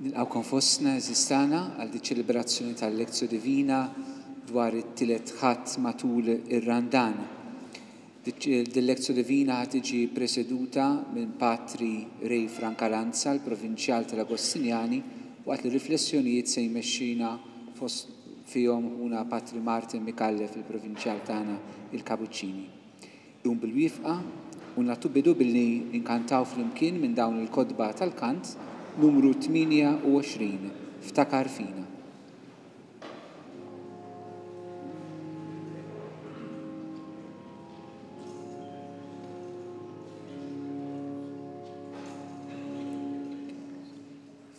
Nilqawkom fostna eżistana għal di ċelebrazzjoni tal-Lezzjo Divina dwar it-tielet ħadd matul ir-Randan. Dil-Lezzjo Divina ħad tiġi preseduta minn Patri Rej Francalanza, l-Provinċjal tal-Agostinjani, waqt li riflessjonijiet se jmexxina fost fihom huna Patri Martin Mikallef, il-Provinċjal tagħna il-Kapuċċini. Bil-wifqa u nagħtu bidu billi inkantaw flimkien minn dawn il-kodba tal-kant numru 28, Ftakar fina.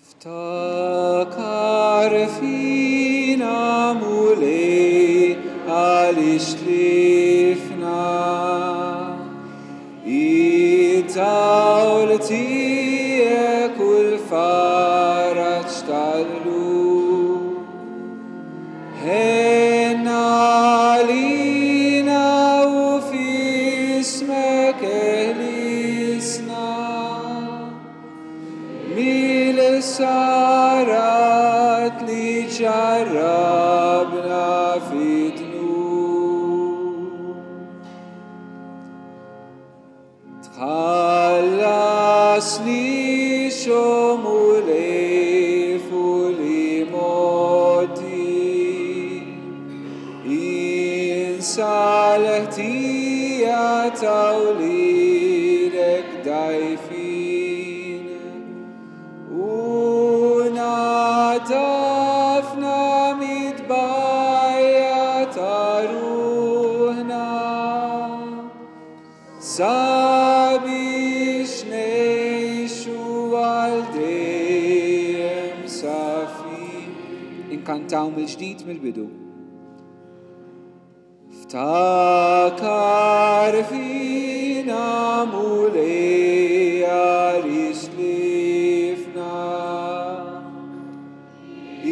Ftakar fina mulej għalix tlifna id-dawl tijek u l-faraġ tal-lu ħenna lina u fismek eħlisna mil-sarat li ġarrabna fitnu tħallasni xomu lejfu li moti insalħtija tawlilek dajfin unatafna mitbajja taruħna sabiex nejxu għal-dejjem safi. Inkantaw mill-ġdid mill-bidu. Ftakar fina mulej għalix tlifna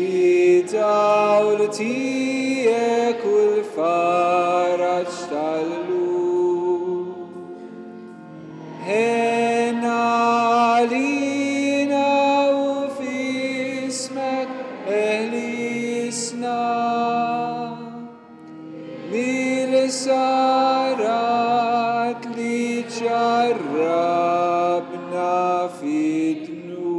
id-dawl tijek u l-faraġ tal-lu ħenna lina u fismek eħlisna mil-sarat li ġarrabna fitnu.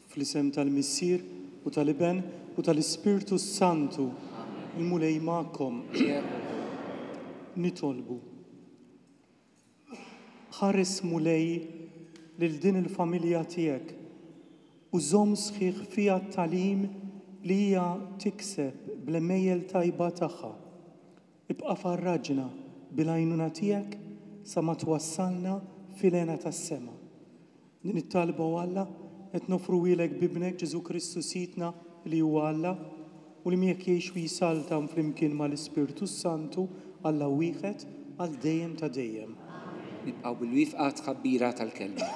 Fl-isem tal-Missier u tal-Iben u tal-Ispirtu Santu il-mulej ma'kom nitolbu. Ħares mulej lil din il-familja tiegħek u żomm sħiħ fiha t-tagħlim li hija tikseb bl-emmejjel tajba tagħha. Ibqa' farraġna bil-għajnuna tiegħek sa ma twassalna fil-għena tas-sema. Din it-talba u Alla qed nofru lilek bibnek Ġesu Kristu Sidna li huwa Alla u li miegħek jgħix u jisaltam flimkien mal-Ispirtu Santu Alla wieħed għal dejjem ta' dejjem. Nibqgħu bil-wifqa tħabbira tal-kelma.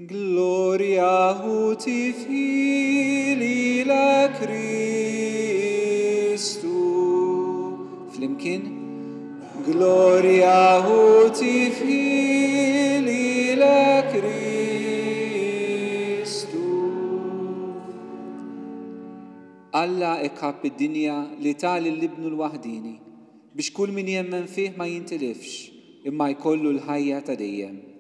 Gloria huti fili la Cristu. Flimkien. Gloria huti fili la Cristu. Alla ekkab id-dinja li tali l-ibnu l-wahdini biex kull min jemmen fih ma jintilifx imma jkollu l-ħajja ta' dejjem.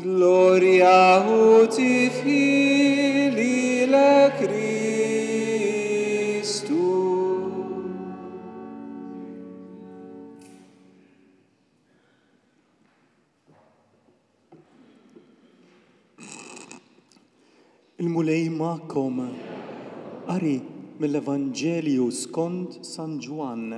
Gloria huti fili la Cristu. Il-mulej ma'kom qari mill-Evanġelju skont San Ġwan.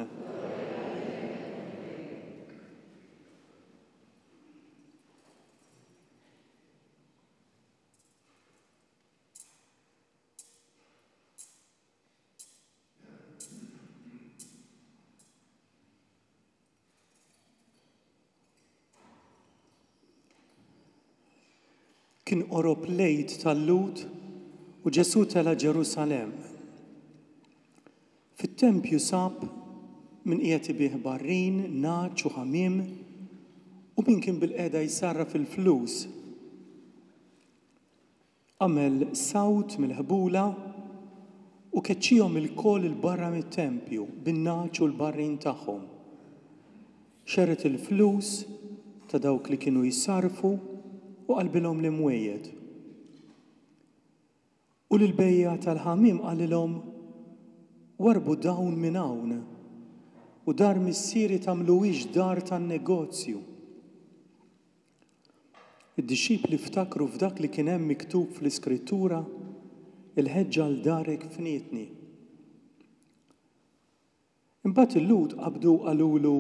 kien qorob lejt tal-lut u Ġesu tela Ġerusalem. Fit-tempju sab min qiegħed ibih barrin, naċ u ħamiem u min kien bil-qiegħda jsarraf fil-flus. Għamel sawt mill-ħbula u keċċihom il-kol il-barra mit-tempju bin-naċ u l-barrin tagħhom. Xeret il-flus ta' dawk li kienu jissarfu u qalbilhom l-imwejjed. U l-bejja tal-ħamim qalilhom warbu dawn minn hawn u dar missieri tagħmluhiex dar tan-negozju. Id-dixxipli ftakru f'dak li kien hemm miktub fl-Iskrittura il-ħeġġa għal darek fnietni. Imbagħad il-lut qabdu qalulu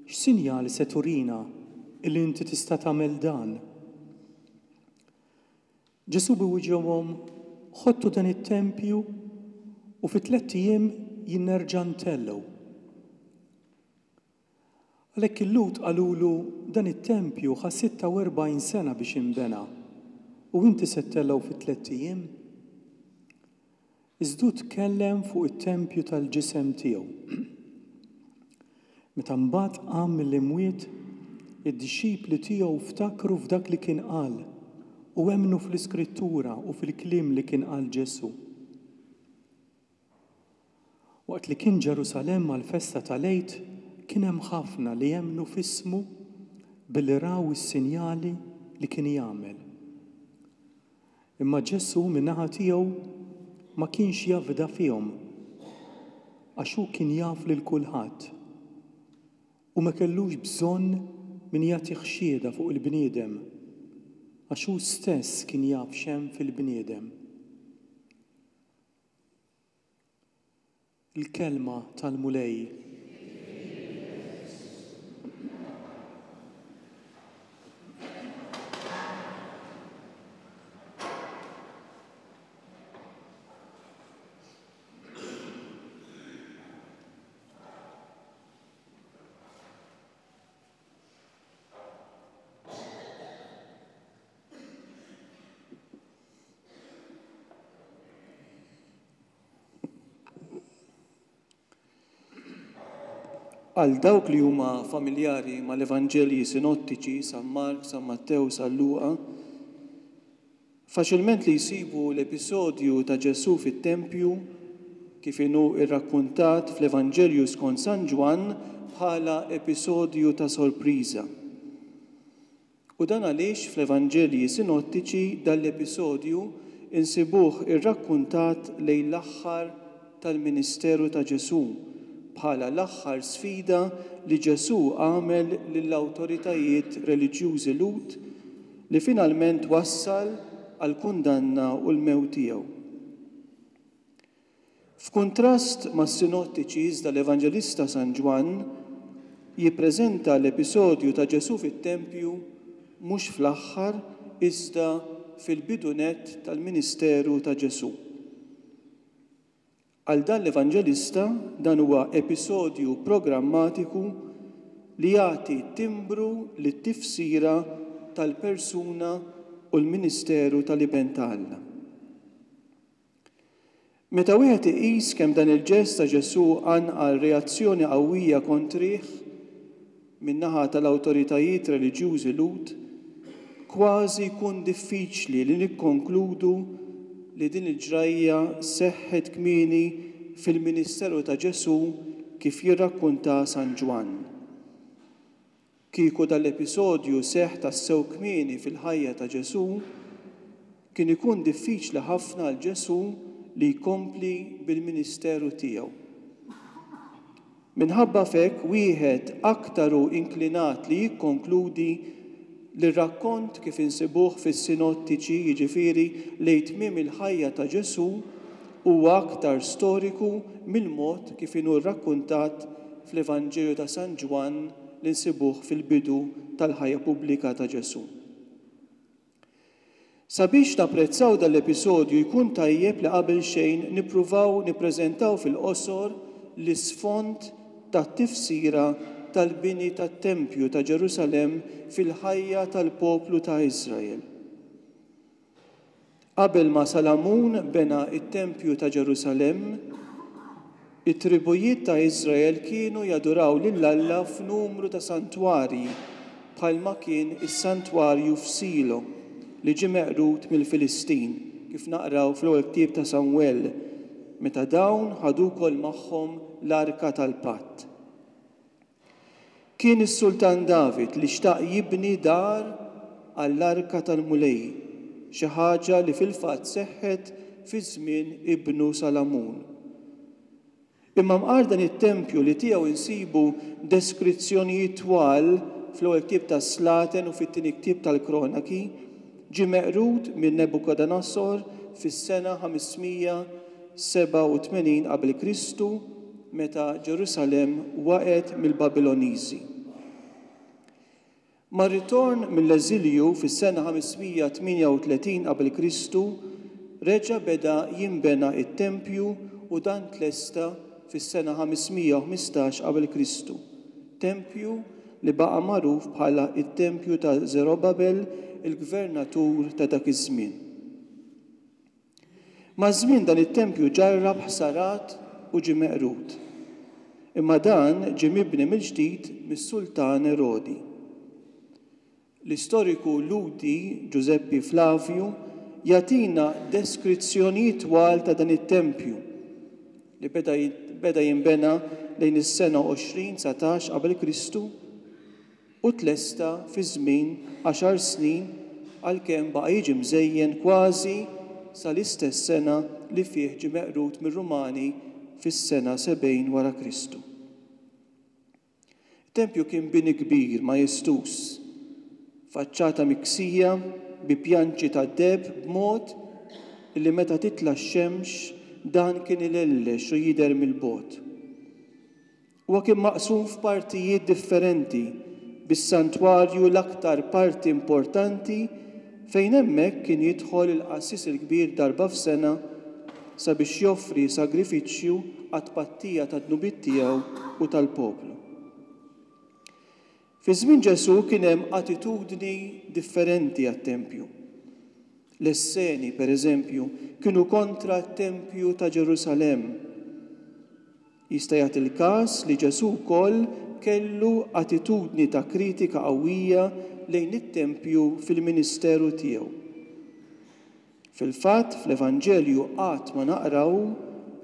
x'sinjal se turina illi inti tista' tagħmel dan. Ġesu biwieġehom ħodtu dan it-tempju u fi 3 ijiem jinnerġa' ntellgħu. Għalhekk il-lut qalulu dan it-tempju ħa 46 sena biex inbena u inti se ttellgħu fi 3 ijiem. Iżdu tkellem fuq it-tempju tal-ġisem tiegħu. Meta mbagħad qam mill-imwiet, id-dixxipli tiegħu ftakru f'dak li kien qal u emmnu fl-Iskrittura u fil-kliem li kien qal Ġesu. Waqt li kien Ġerusalem għall-festa tal-Għid, kien hemm ħafna li jemmnu f'ismu billi raw is-sinjali li kien jagħmel. Imma Ġesu min-naħa tiegħu ma kienx jafda fihom għax hu kien jaf lil kulħadd u ma kellux bżonn min jagħti xhieda fuq il-bniedem għax hu stess kien jaf x'hemm fil-bniedem. Il-kelma tal-mulej. Għal dawk li huma familjari mal-Evanġelji sinottiċi San Mark, San Mattew, San Luqa, faċilment li jsibu l-episodju ta' Ġesu fit-tempju kif inhu rrakkuntat fl-Evanġelju skont San Ġwan bħala episodju ta' sorpriża. U dan għaliex fl-Evanġelji sinottiċi dal-episodju insibuh irrakkuntat lejn l-aħħar tal-Ministeru ta' Ġesu bħala l-aħħar sfida li Ġesu għamel lill-awtoritajiet reliġjużi Lut li finalment wassal għal kundanna u l-mewt tiegħu. F'kuntrast mas-sinottiċi iżda l-Evanġelista San Ġwan jippreżenta l-episodju ta' Ġesu fit-tempju mhux fl-aħħar iżda fil-bidunet tal-Ministeru ta' Ġesu. Għal dan l-Evanġelista dan huwa episodju programmatiku li jagħti timbru lit-tifsira tal-persuna u l-Ministeru tal-Iben ta' Alla. Meta wieħed iqis kemm dan il-ġest ta' Ġesu għanqal reazzjoni qawwija kontrih min-naħa tal-awtoritajiet reliġjużi Lut, kważi jkun diffiċli li nikkonkludu li din il-ġrajja seħħet kmieni fil-Ministeru ta' Ġesu kif jirrakkunta San Ġwan. Kieku dal-episodju seħħ tassew kmieni fil-ħajja ta' Ġesu, kien ikun diffiċli ħafna għal Ġesu li jkompli bil-Ministeru tiegħu. Minħabba f'hekk wieħed aktaru inklinat li jikkonkludi li r-rakkont kif insibuh fis-sinottiċi jiġifieri lejn tmiem il-ħajja ta' Ġesu huwa aktar storiku mill-mod kif inhu rrakkuntat fl-Evanġelju ta' San Ġwan li nsibuh fil-bidu tal-ħajja pubblika ta' Ġesu. Sabiex napprezzaw dal-episodju jkun tajjeb li qabel xejn nippruvaw nippreżentaw fil-qosor l-isfond tat-tifsira tal-bini tat-Tempju ta' Ġerusalem fil-ħajja tal-poplu ta' Iżrael. Qabel ma Salamun bena it-Tempju ta' Ġerusalem, it-tribujiet ta' Iżrael kienu jaduraw lill-Alla f'numru ta' santwarji bħalma kien is-santwarju f'Silo li ġie meqrut mill-Filistin kif naqraw fl-ewwel ktieb ta' Samwell meta dawn ħadu wkoll magħhom l-Arka tal-Patt. Kien is-Sultan David li xtaq jibni dar għall-Arka tal-Mulej, xi ħaġa li fil-fatt seħħet fi żmien ibnu Salamun. Imma mqar dan it-tempju li tiegħu insibu deskrizzjonijiet twal fl-ewwel ktieb tas-Slaten u fit-tieni ktieb tal-Kronaki, ġie meqrut minn Nebukadanassor fis-sena 587 qabel Kristu meta Ġerusalem waqgħet mill-Babiloniżi. Ma' ritorn mill-eżilju fis-sena 538 qabel Kristu reġa' beda jinbena it-Tempju u dan tlesta fis-sena 515 qabel Kristu. Tempju li baqa' magħruf bħala it-Tempju ta' Zerobabel, il-gvernatur ta' dak iż-żmien. Ma' żmien dan it-Tempju ġarrab ħsarat u ġie meqrut. Imma dan ġie mibni mill-ġdid mis-Sultan Erodi. L-istoriku Ludi Giuseppe Flavio jagħtina deskrizzjonijiet twal ta' dan it-tempju li beda jinbena lejn is-sena 2019 qabel Kristu u tlesta fi żmien 10 snin għalkemm baqa' jiġi mżejjen kważi sal-istess sena li fih ġie meqrut mir-Rumani fis-sena 70 wara Kristu. Il-tempju kien bini kbir majestus, faċċata miksija bi pjanċi ta' deb b'mod li meta titla' x-xemx dan kien ilellex u jidher mill-bogħod. Huwa kien maqsum f'partijiet differenti bis-santwarju l-aktar parti importanti fejn hemmhekk kien jidħol il-qassis il-kbir darba f'sena sabiex joffri sagrifiċċju għat-tpattija tad-dnubiet tiegħu u tal-poplu. Fi żmien Ġesu kien hemm attitudni differenti għat-Tempju. L-Esseni, pereżempju, kienu kontra t-Tempju ta' Ġerusalem. Jista' jagħti il-każ li Ġesu wkoll kellu attitudni ta' kritika qawwija lejn it-Tempju fil-ministeru tiegħu. Fil-fatt, fl-Evanġelju qatt ma naqraw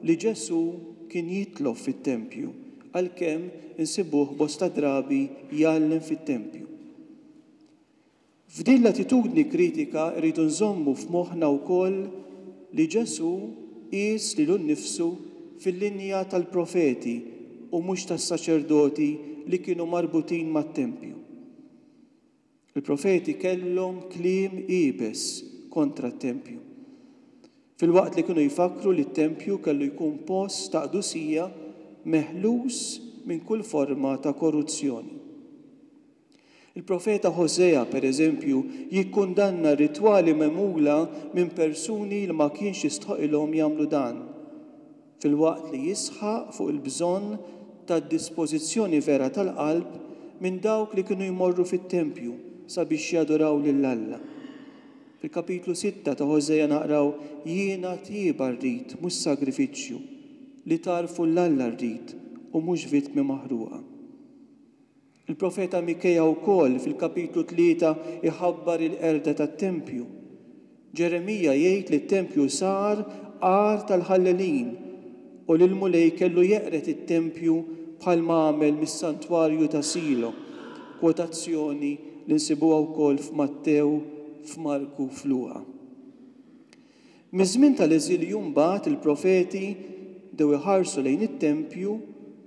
li Ġesu kien jitlob fit-Tempju għalkemm insibuh bosta drabi jgħallem fit-Tempju. F'din l-attitudni kritika rridu nżommu f'moħħna wkoll li Ġesu qis lilu nnifsu fil-linja tal-profeti u mhux tas-saċerdoti li kienu marbutin mat-Tempju. Il-profeti kellhom kliem qiebes kontra t-Tempju. Fil-waqt li kienu jfakru li t-Tempju kellu jkun post ta' qdusija meħlus minn kull forma ta' korruzzjoni. Il-profeta Hosea, pereżempju, jikkundanna ritwali memula minn persuni li ma kienx jistħoqilhom jagħmlu dan, fil-waqt li jisħaq fuq il-bżonn tad-dispożizzjoni vera tal-qalb minn dawk li kienu jmorru fit-Tempju sabiex jaduraw lill-Alla. Fil-kapitlu 6 ta' Hosea naqraw jiena tieba rrid mhux sagrifiċċju li tarfu l-Alla rrid u mhux vittmi maħruqa. Il-profeta Mikeja wkoll fil-kapitlu 3 iħabbar il-qerda tat-Tempju. Ġeremija jgħid li t-Tempju sar għar tal-ħallelin u li l-mulej kellu jeqret it-Tempju bħalma għamel mis-santwarju ta' Silo, kwotazzjoni li nsibuha wkoll f'Mattew, f'Marku, f'Luqa. Miż-żmien tal-eżilju mbagħad il-profeti dew iħarsu lejn it-Tempju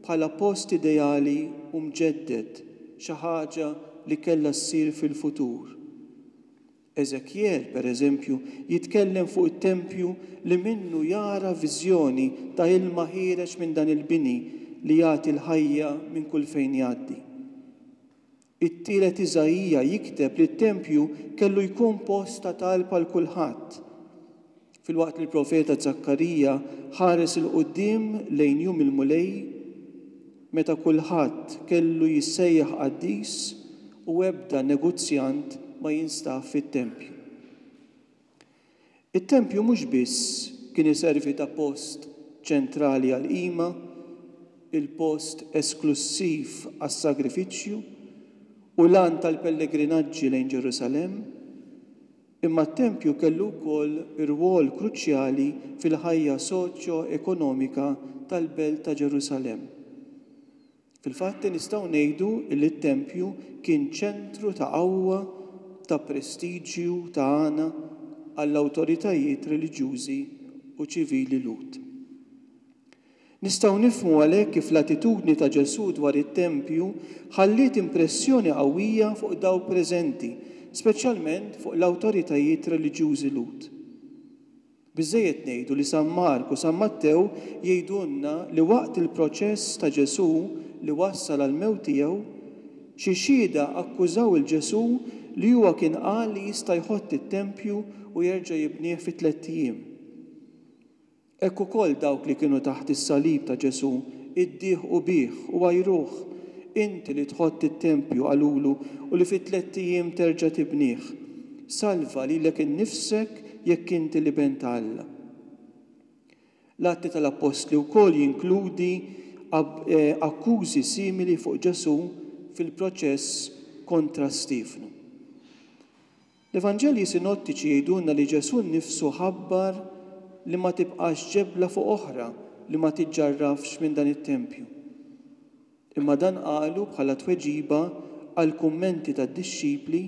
bħala post ideali u mġedded, xi ħaġa li kellha ssir fil-futur. Eżekjel, pereżempju, jitkellem fuq it-Tempju li minnu jara viżjoni ta' ilma ħiereġ minn dan il-bini li jagħti l-ħajja minn kull fejn jgħaddi. It-tielet Iżajija jikteb li t-Tempju kellu jkun post ta' talb għal kulħadd. Fil-waqt li l-profeta Zakkarija ħares il-qudiem lejn jum il-mulej, meta kulħadd kellu jissejjaħ qaddis u ebda negozjant ma jinstab fit-Tempju. it-tempju mhux biss kien iservi ta' post ċentrali għall-qima, il-post esklusiv għas-sagrifiċċju u l-għan tal-pellegrinaġġi lejn Ġerusalemm, imma t-tempju kellu wkoll ir-rwol kruċjali fil-ħajja soċjo-ekonomika tal-belt ta' Ġerusalemm. Fil-fatt nistgħu ngħidu li t-tempju kien ċentru ta' qawwa, ta' prestiġju, ta' għana għall-awtoritajiet reliġjużi u ċivili Lut. Nistgħu nifhmu għalhekk kif l-attitudni ta' Ġesu dwar it-tempju ħalliet impressjoni qawwija fuq dawk preżenti, speċjalment fuq l-awtoritajiet reliġjużi Lut. Biżżejjed ngħidu li San Marku u San Mattew jgħidulna li waqt il-proċess ta' Ġesu li wassal għal mewt tiegħu, xi xhieda akkużaw il-Ġesu li huwa kien qal li jista' jħodd it-tempju u jerġa' jibnieh fi 3 ijiem. Hekk ukoll dawk li kienu taħt is-salib ta' Ġesu iddieħ u bih u għajruh, inti li tħodd it-tempju qalulu u li fi 3 ijiem terġa' tibnieh. Salva lilek innifsek jekk inti li bent Alla. L-atti tal-Apostli wkoll jinkludi akkużi simili fuq Ġesu fil-proċess kontra Stifnu. L-Evanġelji sinottiċi jgħidulna li Ġesu nnifsu ħabbar li ma tibqax ġebla fuq oħra li ma tiġġarrafx minn dan it-tempju. Imma dan qalu bħala tweġiba għal kummenti tad-dixxipli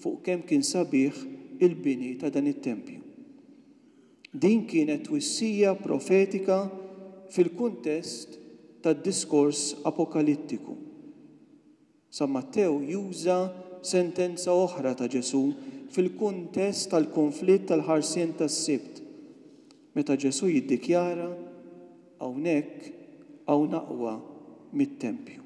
fuq kemm kien sabiħ il-bini ta' dan it-tempju. Din kienet twissija profetika fil-kuntest tad-diskors apokalittiku. San Mattew juża sentenza oħra ta' Ġesu fil-kuntest tal-konflitt tal-ħarsien tas-Sibt, meta Ġesu jiddikjara hawnhekk hawn aqwa mit-tempju.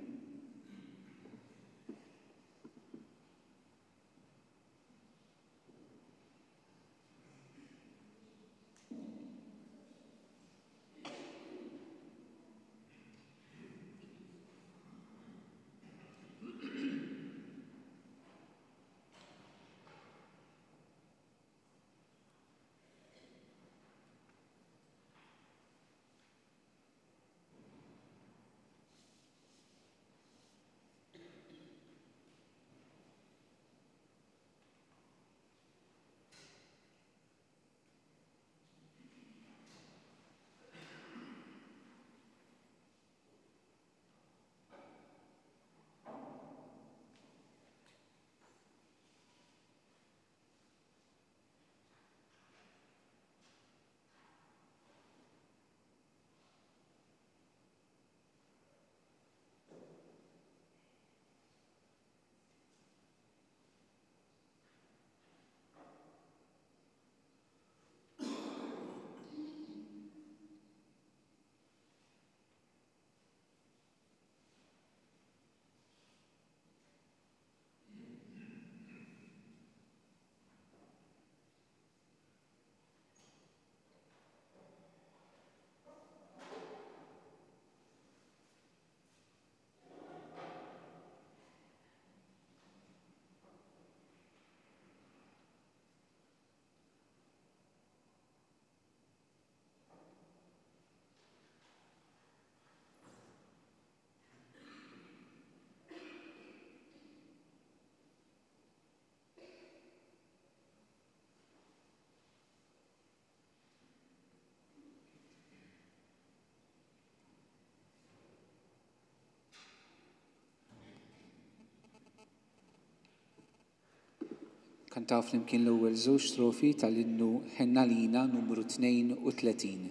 Kantaw flimkien l-ewwel żewġ strofi tal-innu Ħenna lina numru 32.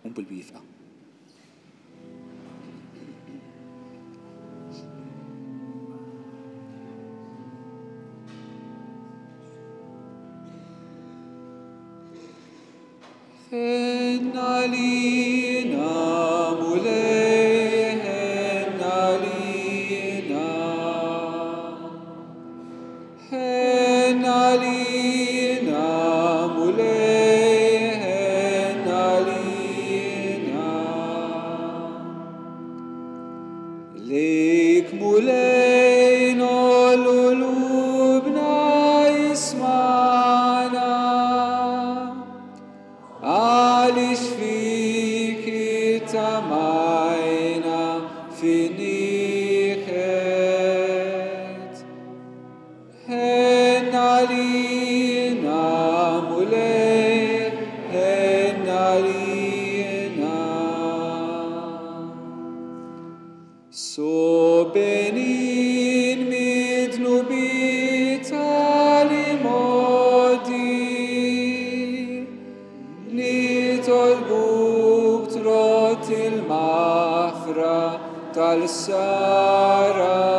Bil-wifqa. Ħenna lina mulej, ħenna lina. Ħenna lina mulej, ħenna lina. Lejk mulej nollu lubna jismana. tal-sara.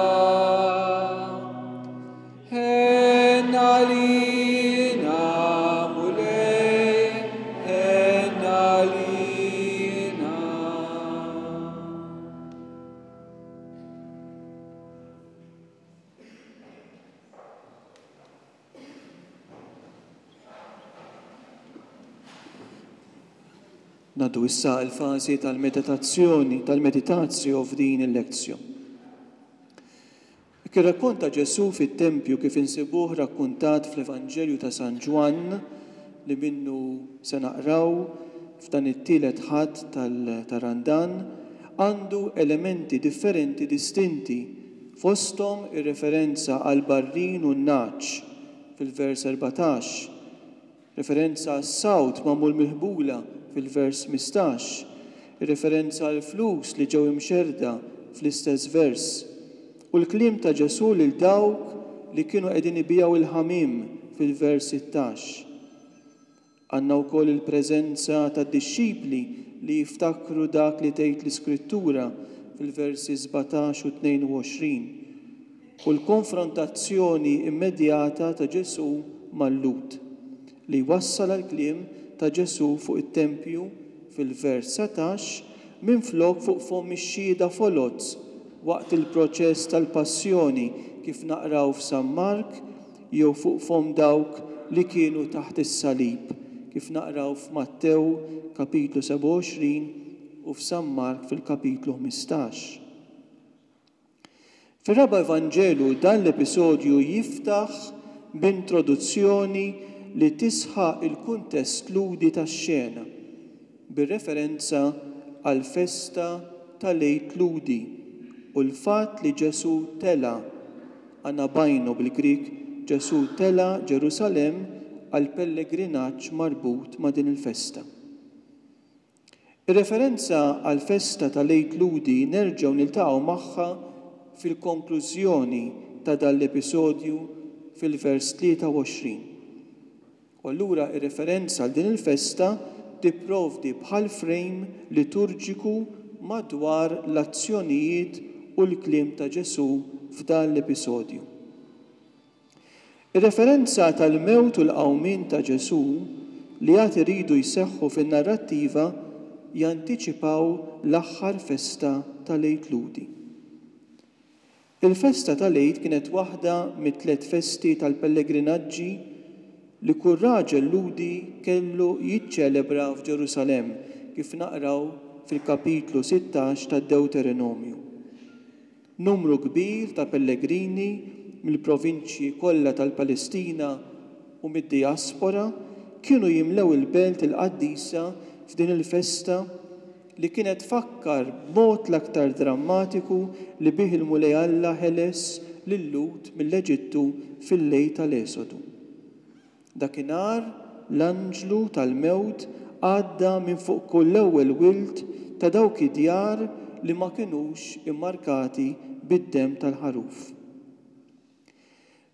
Ennalina mulej, ennalina. Nadu issa l-fażi tal-meditazzju f'din il-lezzjon. Ir-rakkonta Ġesu fit-Tempju kif insibuh rakkuntat fl-Evanġelju ta' San Ġwan li minnu se naqraw f'dan it-tielet ħadd tal-Randan għandu elementi differenti distinti fosthom ir-referenza għal barrin u n-naċ fil-vers 14, referenza għas-sawt magħmul miħbula fil-vers 15, ir-referenza għal flus li ġew imxerda fl-istess vers, u l-kliem ta' Ġesu lil dawk li kienu qegħdin ibijaw il-ħamim fil-vers 16. Għandna wkoll il-preżenza tad-dixxipli li jiftakru dak li tgħid l-Iskrittura fil-versi 17 u 22 u l-konfrontazzjoni immedjata ta' Ġesu mal-Lut li wassal għall-kliem ta' Ġesu fuq it-Tempju fil-vers 17 minflok fuq fom ix-xhieda folozz waqt il-proċess tal-passjoni kif naqraw f'San Mark jew fuq fom dawk li kienu taħt is-salib kif naqraw f'Mattew kapitlu 27 u f'San Mark fil-kapitlu 15. Fir-raba' Evanġelu dan l-episodju jiftaħ b'introduzzjoni li tisħaq il-kuntest ludi tax-xena bir-referenza għal festa tal-Għid Ludi u l-fatt li Ġesu tela anabajnu bil-Grik Ġesu tela Ġerusalem għal pellegrinaġġ marbut ma' din il-festa. Ir-referenza għal festa tal-Għid Ludi nerġgħu niltaqgħu magħha fil-konklużjoni ta' dan l-episodju fil-vers 23. U allura ir-referenza għal din il-festa tipprovdi bħal frame liturġiku madwar l-azzjonijiet u l-kliem ta' Ġesu f'dan l-episodju. Ir-referenza tal-mewt u l-qawmien ta' Ġesu li għad iridu jseħħu fin-narrattiva jantiċipaw l-aħħar festa tal-Għid Ludi. Il-festa tal-Għid kienet waħda mit-tliet festi tal-pellegrinaġġi li kull raġel ludi kellu jiċċelebra f'Ġerusalem kif naqraw fil-kapitlu 16 tad-Deuteronomju. Numru kbir ta' pellegrini mill-provinċji kollha tal-Palestina u mid-diaspora kienu jimlew il-belt il-qaddisa f'din il-festa li kienet fakkar b'mod l-aktar drammatiku li bih il-Mulej Alla ħeles lil-Lut mill-Eġittu fil-lejl tal-Esodu. Dakinhar l-anġlu tal-mewt għadda minn fuq kull ewwel wild ta' dawk id-djar li ma kinux immarkati bid-dem tal-ħaruf.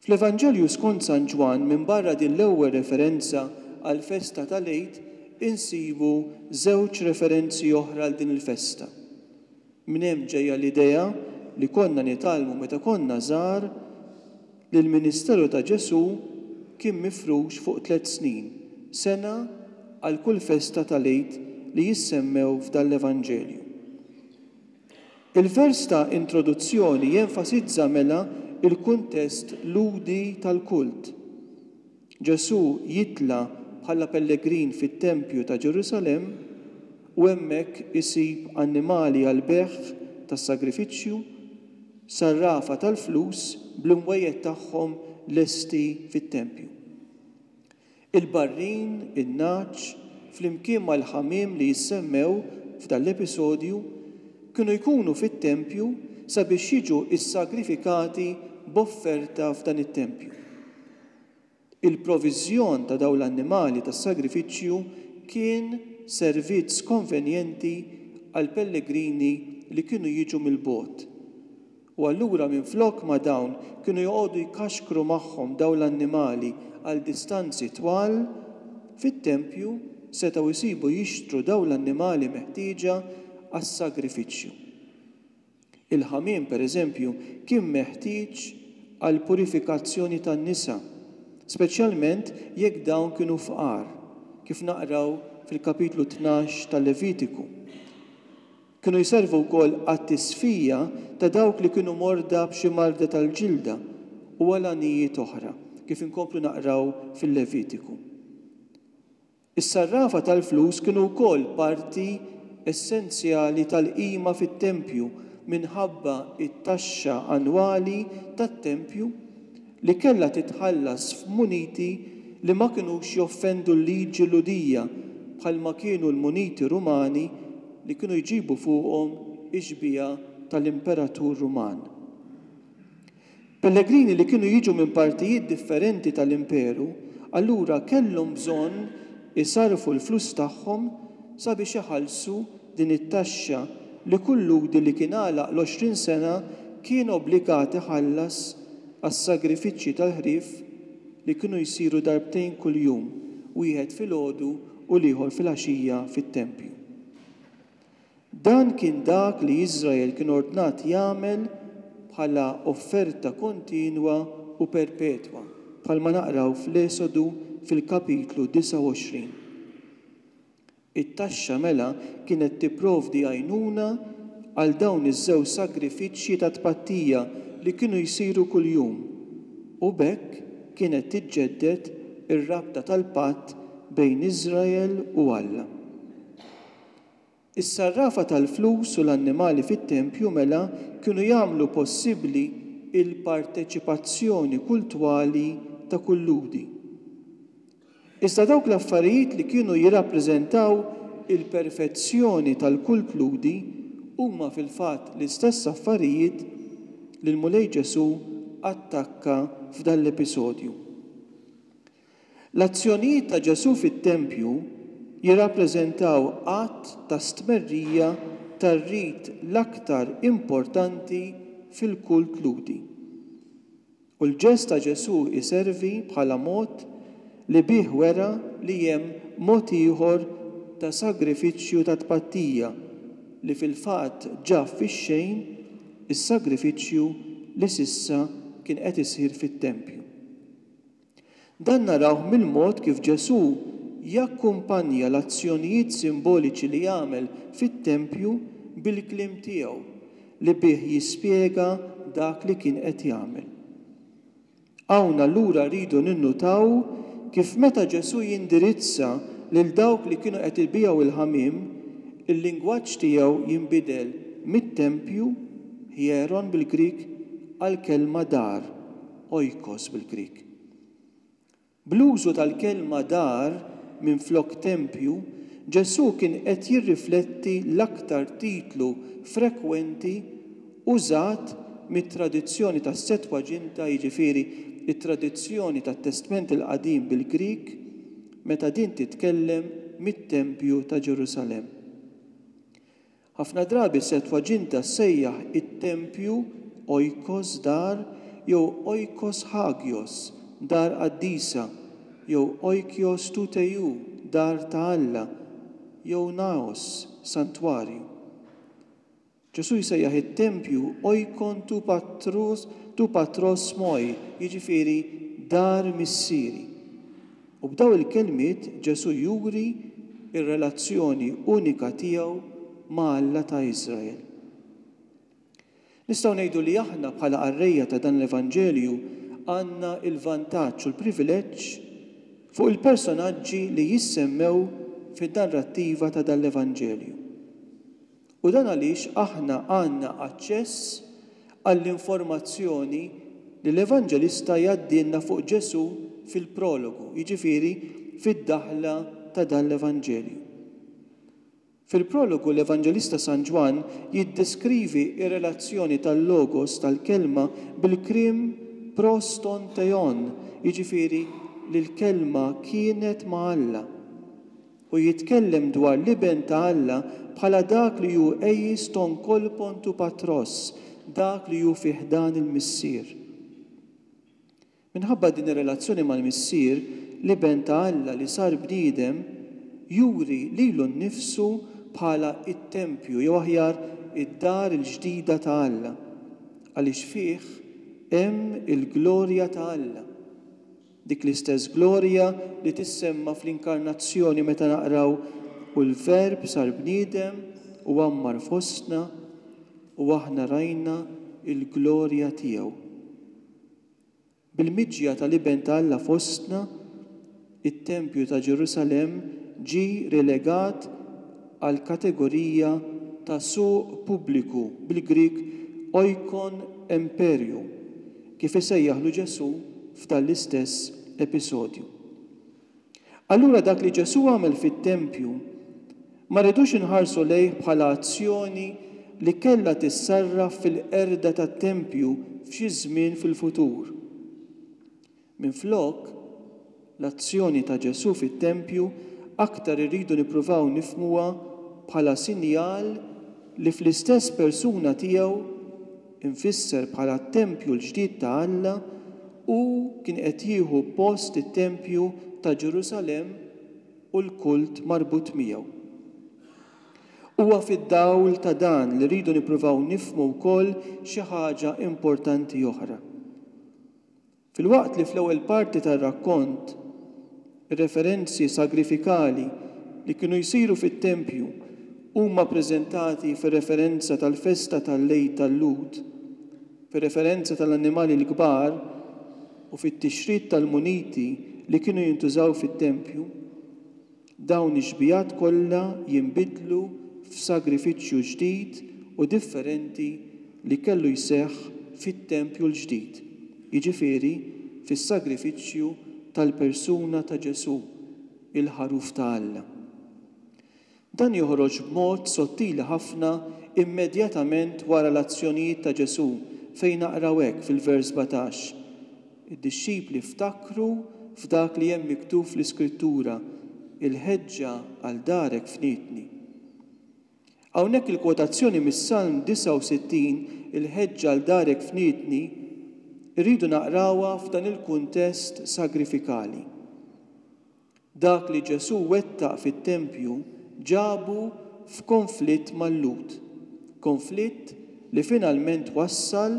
Fl-Evanġelju skont San Ġwan minn barra din l-ewwel referenza għal festa tal-Għid insibu żewġ referenzi oħra għal din il-festa. Minn hemm ġejja l-idea li konna nitalmu meta konna żgħar li l-Ministeru ta' Ġesu kien mifrux fuq 3 snin, sena għal kull festa tal-Għid li jissemmew f'dan l-Evanġelju. Il-vers ta' introduzzjoni jenfasizza mela il-kuntest ludi tal-kult. Ġesu jitla bħala pellegrin fit-Tempju ta' Ġerusalem u hemmhekk isib annimali għal beħ tas-sagrifiċċju, sarrafa tal-flus bl-imwejjed tagħhom lesti fit-Tempju. Il-barrin, in-naċ, flimkien mal-ħamiem li jissemmew f'dan l-episodju kienu jkunu fit-Tempju sabiex jiġu issagrifikati b'offerta f'dan it-Tempju. Il-proviżjon ta' dawn l-annimali tas-sagrifiċċju kien servizz konvenjenti għal pellegrini li kienu jiġu mill-bogħod. U allura minflok ma' dawn kienu joqogħdu jkaxkru magħhom dawn l-annimali għal distanzi twal, fit-Tempju setgħu jsibu jixtru dawn l-annimali meħtieġa għas-sagrifiċċju. Il-ħamiem, pereżempju, kien meħtieġ għal purifikazzjoni tan-nisa, speċjalment jekk dawn kienu fqar, kif naqraw fil-kapitlu 12 tal-Levitiku. Kienu jservu wkoll għat-tisfija ta' dawk li kienu morda b'xi marda tal-ġilda u għal-anijiet oħra, kif inkomplu naqraw fil-Levitiku. Is-sarrafa tal-flus kienu wkoll parti essenzjali tal-qima fit-tempju minħabba it-taxxa annwali tat-tempju li kellha titħallas f'muniti li ma kinux joffendu l-liġi ludija bħalma kienu l-muniti Rumani li kienu jġibu fuqhom iġbija tal-Imperatur Ruman. Pellegrini li kienu jiġu minn partijiet differenti tal-imperu, allura kellhom bżonn isarfu l-flus tagħhom sabiex iħallsu din it-taxxa li kull ludi li kien għalaq l-20 sena kien obbligat iħallas għas-sagrifiċċji tal-ħrief li kienu jsiru darbtejn kuljum, wieħed filgħodu u ieħor fil-għaxija fit-tempju. Dan kien dak li Iżrael kien ordnat jagħmel bħala offerta kontinwa u perpetwa, bħalma naqraw fl-Esodu fil-kapitlu 29. It-taxxa mela kienet tipprovdi għajnuna għal dawn iż-żewġ sagrifiċċji ta' tpattija li kienu jsiru kuljum u bekk kienet tiġġedded ir-rabta tal-patt bejn Iżrael u Alla. Is-sarrafa tal-flus u l-annimali fit-tempju mela kienu jagħmlu possibbli il-parteċipazzjoni kultwali ta' kull ludi. Iżda dawk l-affarijiet li kienu jirrappreżentaw il-perfezzjoni tal-kult ludi huma fil-fatt l-istess affarijiet li l-Mulej Ġesu attakka f'dan l-episodju. L-azzjonijiet ta' Ġesu fit-tempju jirrappreżentaw att ta' stmerrija tar-rit l-aktar importanti fil-kult ludi. U l-ġest ta' Ġesu iservi bħala mod li bih wera li hemm mod ieħor ta' sagrifiċċju ta' tpattija li fil-fatt ġaf fix-xejn is-sagrifiċċju li s'issa kien qed isir fit-tempju. Dan narawh mill-mod kif Ġesu jakkumpanja l-azzjonijiet simboliċi li jagħmel fit-tempju bil-kliem tiegħu li bih jispjega dak li kien qed jagħmel. Hawn allura rridu ninnutaw kif meta Ġesu jindirizza lil dawk li kienu qed ibiegħu il-ħamiem, il-lingwaġġ tiegħu jinbidel mit-tempju, hieron bil-Grik, għal kelma dar, oikos bil-Grik. Bl-użu tal-kelma dar minflok tempju, Ġesu kien qed jirrifletti l-aktar titlu frekwenti użat mit-tradizzjoni tas-Settwaġinta, jiġifieri it-tradizzjoni tat-Testament il-Qadim bil-Grik meta din titkellem mit-Tempju ta' Ġerusalemm. Ħafna drabi Settwaġinta sejjaħ it-Tempju oikos dar jew oikos hagios dar qaddisa jew oikios tuteju dar ta' Alla jew naos santwarju. Ġesu jsejjaħ it-tempju oikon tu patros moj, jiġifieri dar missieri. U b'daw il-kelmiet Ġesu juri ir-relazzjoni unika tiegħu ma' Alla ta' Iżrael. Nistgħu ngħidu li aħna bħala qarrejja ta' dan l-Evanġelju għandna il-vantaġġ u l-privileġġ fuq il-personaġġi li jissemmew fid-narrattiva ta' dan l-Evanġelju. U dan għaliex aħna għandna aċċess għall-informazzjoni li l-Evanġelista jgħaddilna fuq Ġesu fil-prologu, jiġifieri fid-daħla ta' dan l-Evanġelju. Fil-prologu l-Evanġelista San Ġwan jiddeskrivi ir-relazzjoni tal-logos tal-kelma bil-krim proston tejon, jiġifieri li l-kelma kienet ma' Alla. U jitkellem dwar l-iben ta' Alla bħala dak li ju ejjis ton kolpon tu patros, dak li ju fiħdan il-missier. Minħabba din ir-relazzjoni mal-missier, l-iben ta' Alla li sar bniedem juri lilu nnifsu bħala it-tempju, jew aħjar id-dar il-ġdida ta' Alla għaliex fih hemm il-glorja ta' Alla. Dik l-istess glorja li tissemma fl-inkarnazzjoni meta naqraw u l-Verb sar bniedem u għammar fostna u aħna rajna il-glorja tiegħu. Bil-miġja tal-iben ta' Alla fostna, it-Tempju ta' Ġerusalemm ġie relegat għal kategorija ta' suq pubbliku bil-Grik oikon imperium, kif isejjaħlu Ġesu f'tal-istess episodju. Allura dak li Ġesu għamel fit-Tempju ma rridux inħarsu lejh bħala azzjoni li kellha tissarraf fil-qerda tat-Tempju f'xi żmien fil-futur. Minflok, l-azzjoni ta' Ġesu fit-Tempju aktar irridu nippruvaw nifhmuha bħala sinjal li fl-istess persuna tiegħu infisser bħala t-Tempju l-ġdid ta' Alla u kien qed jieħu post it-Tempju ta' Ġerusalemm u l-kult marbut miegħu. Huwa fid-dawl ta' dan li rridu nippruvaw nifhmu wkoll xi ħaġa importanti oħra. Filwaqt li fl-ewwel parti tar-rakkont ir-referenzi sagrifikali li kienu jsiru fit-Tempju huma ppreżentati fir-referenza tal-festa tal-Lejl tal-Lut, fir-referenza tal-annimali l-kbar u fit-tixrid tal-muniti li kienu jintużaw fit-Tempju, dawn ix-xbijat kollha jinbidlu f'sagrifiċċju ġdid u differenti li kellu jseħħ fit-Tempju l-ġdid, jiġifieri fis-sagrifiċċju tal-persuna ta' Ġesu, il-ħaruf ta' Alla. Dan joħroġ b'mod sottili ħafna immedjatament wara l-azzjonijiet ta' Ġesu fejn naqraw hekk fil-vers 17. Id-dixxipli ftakru f'dak li hemm miktub fl-Iskrittura, il-ħeġġa għal darek fnietni. Hawnhekk il-kwotazzjoni mis-Salm 69, il-ħeġġa għal darek fnietni, irridu naqrawha f'dan il-kuntest sagrifikali. Dak li Ġesu wettaq fit-Tempju ġabu f'konflitt mal-Lut, konflitt li finalment wassal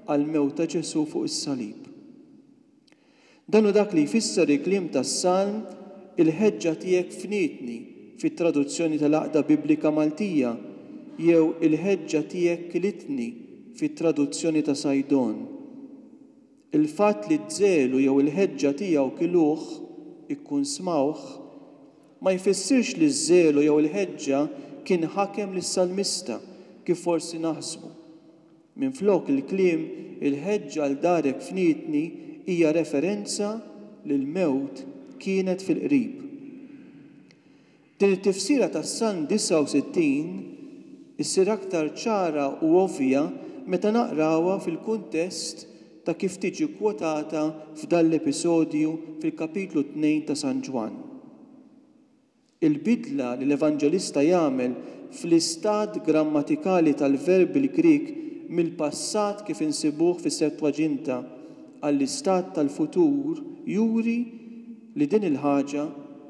għal mewt ta' Ġesu fuq is-salib. Dan hu dak li jfisser il-kliem tas-Salm il-ħeġġa tiegħek fnietni fit-traduzzjoni tal-Aqda Biblika Maltija jew il-ħeġġa tiegħek kilitni fit-traduzzjoni ta' Sajdon. Il-fatt li tżelu jew il-ħeġġa tiegħu kiluh ikkun smawh ma jfissirx li żżelu jew il-ħeġġa kien ħakem lis-salmista kif forsi naħsbu. Minflok il-kliem il-ħeġġa għal darek fnietni hija referenza li l-mewt kienet fil-qrib. Din it-tifsira tas-Salm 69 issir aktar ċara u ovvja meta naqrawha fil-kuntest ta' kif tiġi kwotata f'dan l-episodju fil-kapitlu 2 ta' San Ġwan. Il-bidla li l-Evanġelista jagħmel fl-istat grammatikali tal-verb il-Grik mill-passat kif insibuh fis-Settwaġinta għall-istat tal-futur juri li din il-ħaġa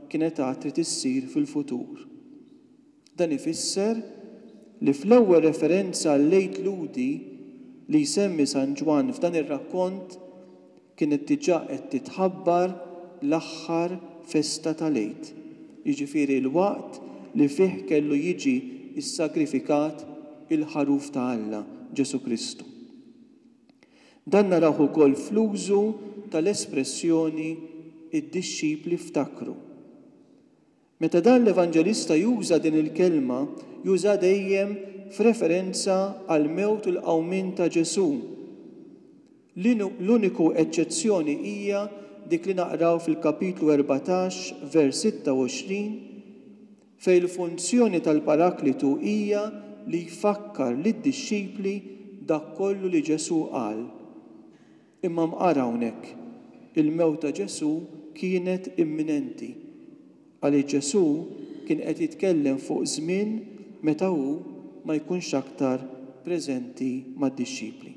kienet trid issir fil-futur. Dan ifisser li fl-ewwel referenza għal-lejt ludi li jsemmi San Ġwan f'dan ir-rakkont kienet diġà qed titħabbar l-aħħar festa tal-Għid. Jiġifieri l-waqt li fih kellu jiġi issagrifikat il-ħaruf ta' Alla, Ġesu Kristu. Dan naraw ukoll fl-użu tal-espressjoni id-dixxipli ftakru. Meta dan l-Evanġelista juża din il-kelma, juża dejjem f'referenza għal mewt u l-qawmin ta' Ġesu. L-uniku eċċezzjoni hija dik li naqraw fil-kapitlu 14, vers 26, fejn il-funzjoni tal-Paraklitu hija li jfakkar lid-dixxipli dak kollu li Ġesu qal. Imma mqara hawnhekk, il-mewt ta' Ġesu kienet imminenti. Għaliex Ġesu kien qed jitkellem fuq żmien meta hu ma jkunx aktar preżenti mad-dixxipli.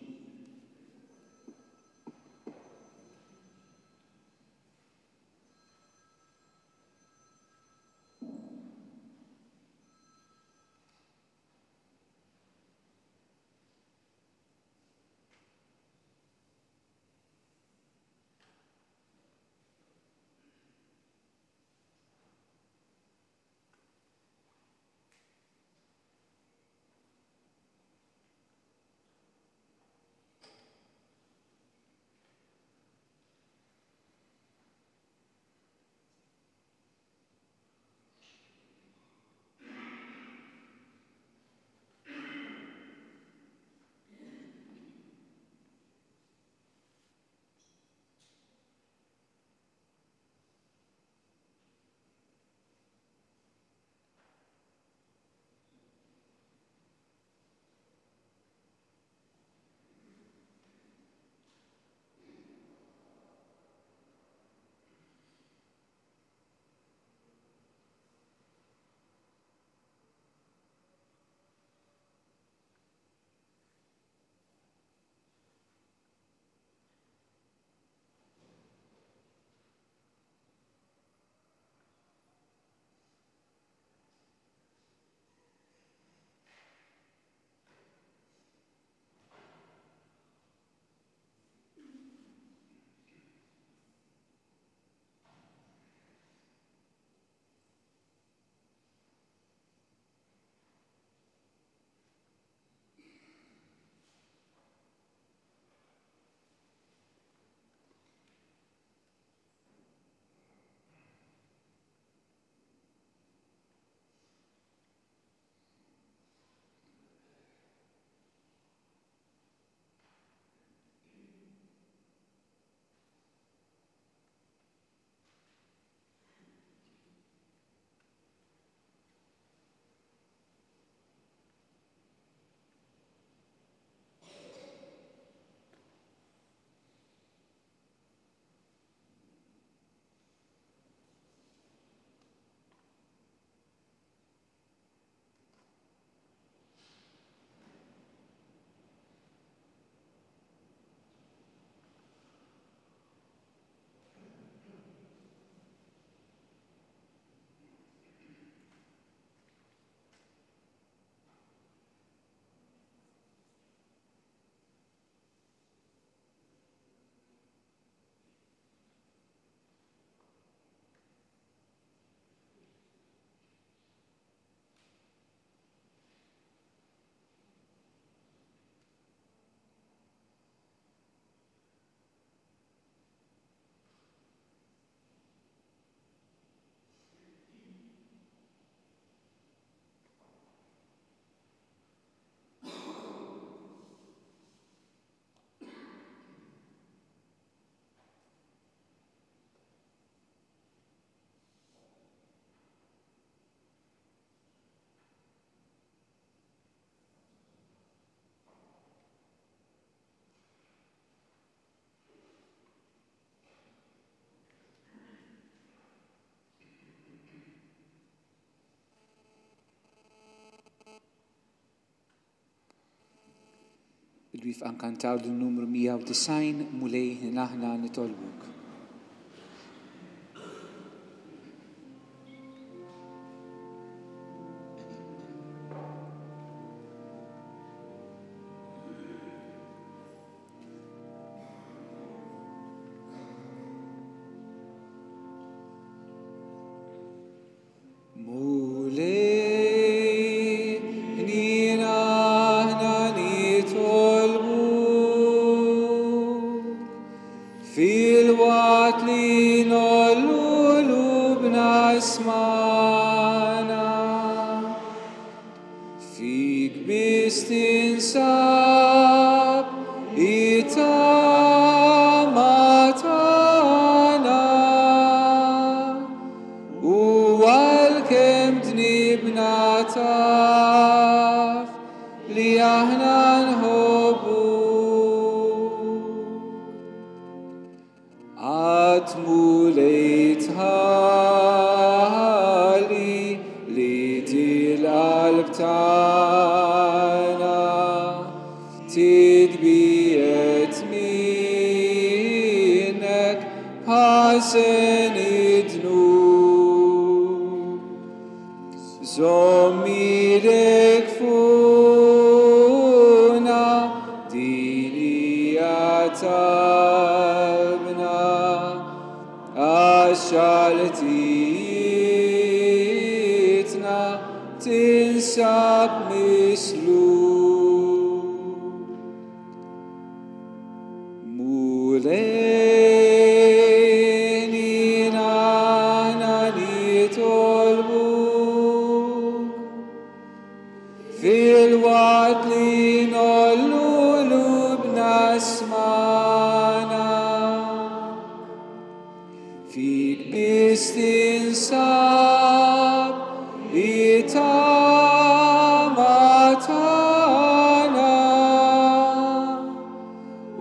Bil-wifqa nkantaw l-numru 190 mulej aħna nitolbuk. Fil-waqt li nollu lubna smana, fik bis tinsab it-tama tagħna, u għalkemm tnibna taf li aħna nħobbu. Mulej tħalli li til-qalb tagħna tidbiet minnek ħasen id-dnub. Żommilek funa din hija għaxħaltitna tinsab mislu. Mulejn aħna nitolbuk, fil-waqt li nollu lubna smana, fik bis tinsab it-tama tagħna,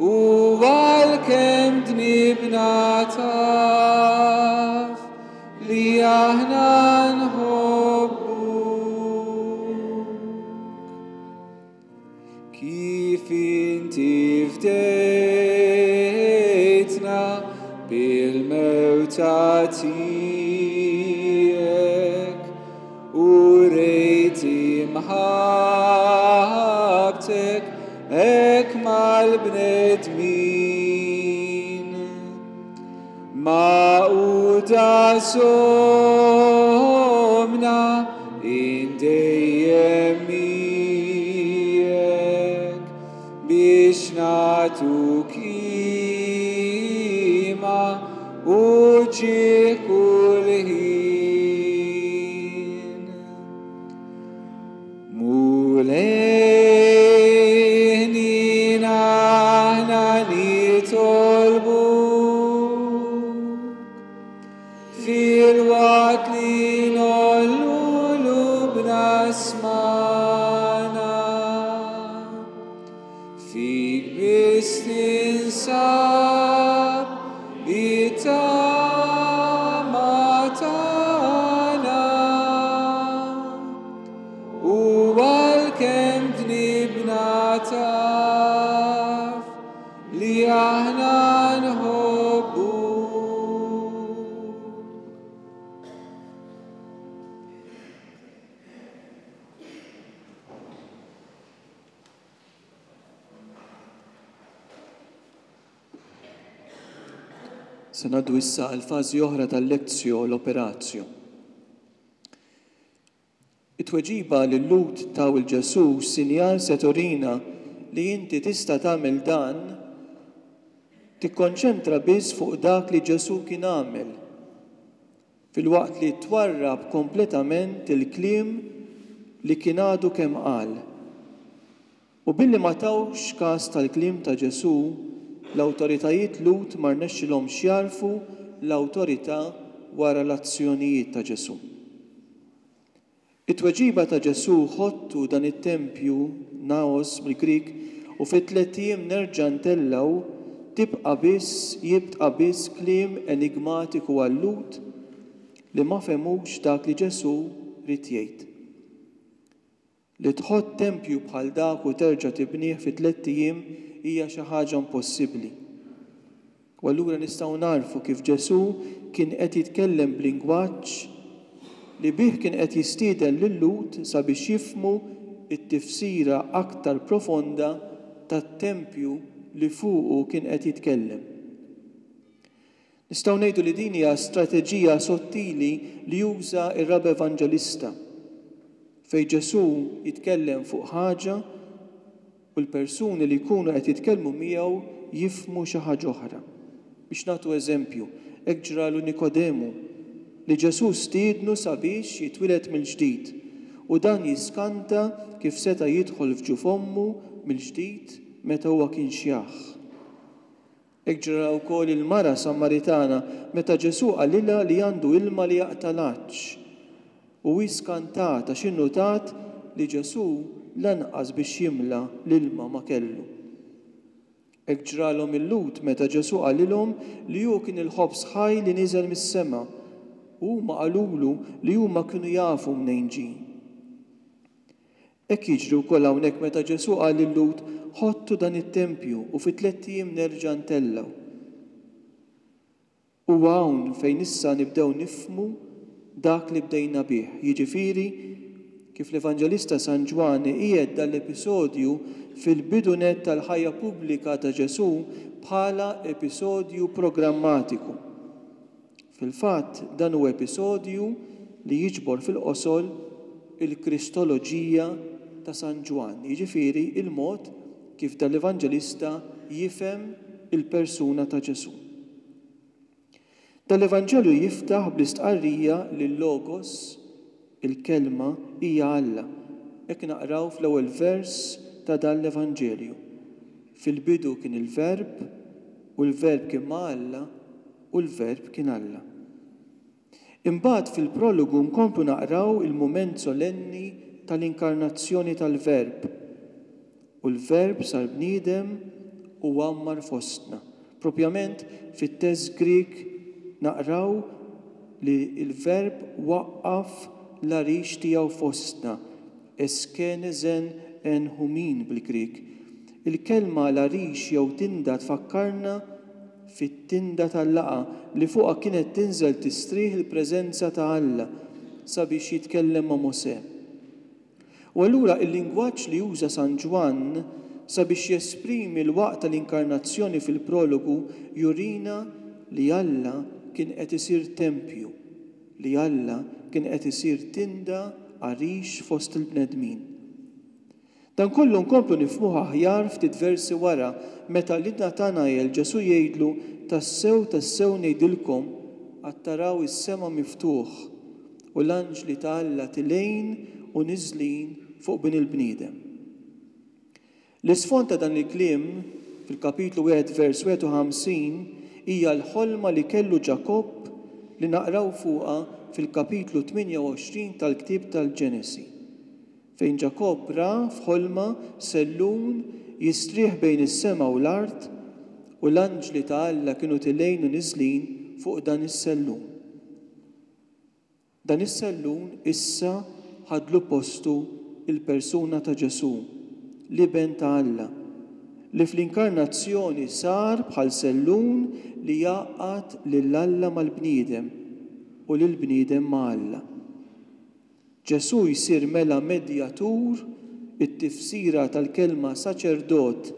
u għalkemm tnibna taf li aħna nħobbuk. Kif inti fdejtna bil-mewta tiegħek u rejti mħabtek hekk mal-bnedmin, ma'quda somna indejjem miegħek biex nagħtuk uġi kull ħin. Mulejn aħna nitolbuk, fil-waqt li nollu lubna smana, fik bis tinsab it-tama tagħna, u għalkemm tnibna taf li aħna nħobbuk. Se ngħaddu issa għal fażi oħra tal-lezzjo l-operazzjo. It-tweġiba lill-lut taw il-Ġesu sinjal se turina li inti tista' tagħmel dan tikkonċentra biss fuq dak li Ġesu kien għamel, filwaqt li twarrab kompletament il-kliem li kien għadu kemm qal. U billi ma tawx każ tal-kliem ta' Ġesu, l-awtoritajiet Lut ma rnexxilhomx jarfu l-awtorità wara l-azzjonijiet ta' Ġesu. It-tweġiba ta' Ġesu ħottu dan it-tempju naos bil-Grik u fit-3 ijiem nerġa' ntellaw jibqa' biss kliem enigmatiku għal Lut li ma femux dak li Ġesu rid jgħid. Li tħodd tempju bħal dak u terġa' tibnieh fi 3 ijiem hija xi ħaġa impossibbli. U allura nistgħu narfu kif Ġesu kien qed jitkellem b'lingwaġġ li bih kien qed jistieden lil Lut sabiex jifhmu t-tifsira aktar profonda tat-tempju li fuqu kien qed jitkellem. Nistgħu ngħidu li din hija strateġija sottili li juża r-Rab Evanġelista fejn Ġesu jitkellem fuq ħaġa u l-persuni li jkunu qed jitkellmu miegħu jifhmu xi ħaġa oħra. Biex nagħtu eżempju, hekk ġralu Nikodemu li Ġesu stiednu sabiex jitwiled mill-ġdid u dan jiskanta kif seta' jidħol f'ġuf ommu mill-ġdid meta huwa kien xjah. Hekk ġra wkoll il-mara Sammaritana meta Ġesu qalilha li għandu ilma li jaqtalax u iskantata x'innutat li Ġesu lanqas biex jimla l-ilma ma kellu. Hekk ġralhom il-Lut meta Ġesu qalilhom li hu kien il-ħobż ħaj li niżel mis-sema u huma qalulu li huma kienu jafu mnejn ġie. Hekk jiġri wkoll hawnhekk meta Ġesu qal lil-Lut ħottu dan it-tempju u fi 3 ijiem nerġa' ntellaw. U hawn fejn issa nibdew nifhmu dak li bdejna bih. Jiġifieri kif l-Evanġelista San Ġwan qiegħed dal-episodju fil-bidunet tal-ħajja pubblika ta' Ġesu bħala episodju programmatiku. Fil-fatt dan huwa episodju li jiġbor fil-qosol il-kristoloġija ta' San Ġwan, jiġifieri il-mod kif dal-Evanġelista jifhem il-persuna ta' Ġesu. Dal-Evanġelju jiftaħ bl-istqarrija li l-Logos, il-kelma, hija Alla. Hekk naqraw fl-ewwel vers ta' dan l-Evanġelju. Fil-bidu kien il-Verb u l-Verb kien ma' Alla u l-Verb kien Alla. Imbagħad fil-prologu nkomplu naqraw il-mument solenni tal-inkarnazzjoni tal-Verb. U l-Verb sar bniedem u għammar fostna. Propjament fit-test Grik naqraw li l-Verb waqqaf l-għarix tiegħu fostna, eskenezen en humin bil-Grik. Il-kelma l-għarix jew tinda tfakkarna fit-tinda tal-laqa li fuqha kienet tinżel tistrieħ il-preżenza ta' Alla sabiex jitkellem ma' Mosè. U allura il-lingwaġġ li juża San Ġwan sabiex jesprimi l-waqt tal-inkarnazzjoni fil-prologu jurina li Alla kien qed isir tempju, li Alla kien qed isir tinda għarix fost il-bnedmin. Dan kollu nkomplu nifhmuh aħjar ftit versi wara meta li Natanajel Ġesu jgħidlu tassew ngħidilkom qatt taraw is-sema miftuħ u l-anġli ta' Alla tilejn u niżlin fuq bin il-bniedem. L-isfond ta' dan il-kliem fil-kapitlu 1 vers 51 hija l-ħolma li kellu Ġakob li naqraw fuqha fil-kapitlu 28 tal-ktieb tal-Ġenesi. Fejn Ġakob ra f'ħolma sellun jistrieħ bejn is-sema u l-art u l-anġli ta' Alla kienu tilejn u niżlin fuq dan is-sellun. Dan is-sellun issa ħadlu postu il-persuna ta' Ġesu, l-iben ta' Alla, li fl-inkarnazzjoni sar bħal sellun li jaqgħad lill-Alla mal-bniedem u lill-bniedem ma' Alla. Ġesu jsir mela medjatur, it-tifsira tal-kelma saċerdot,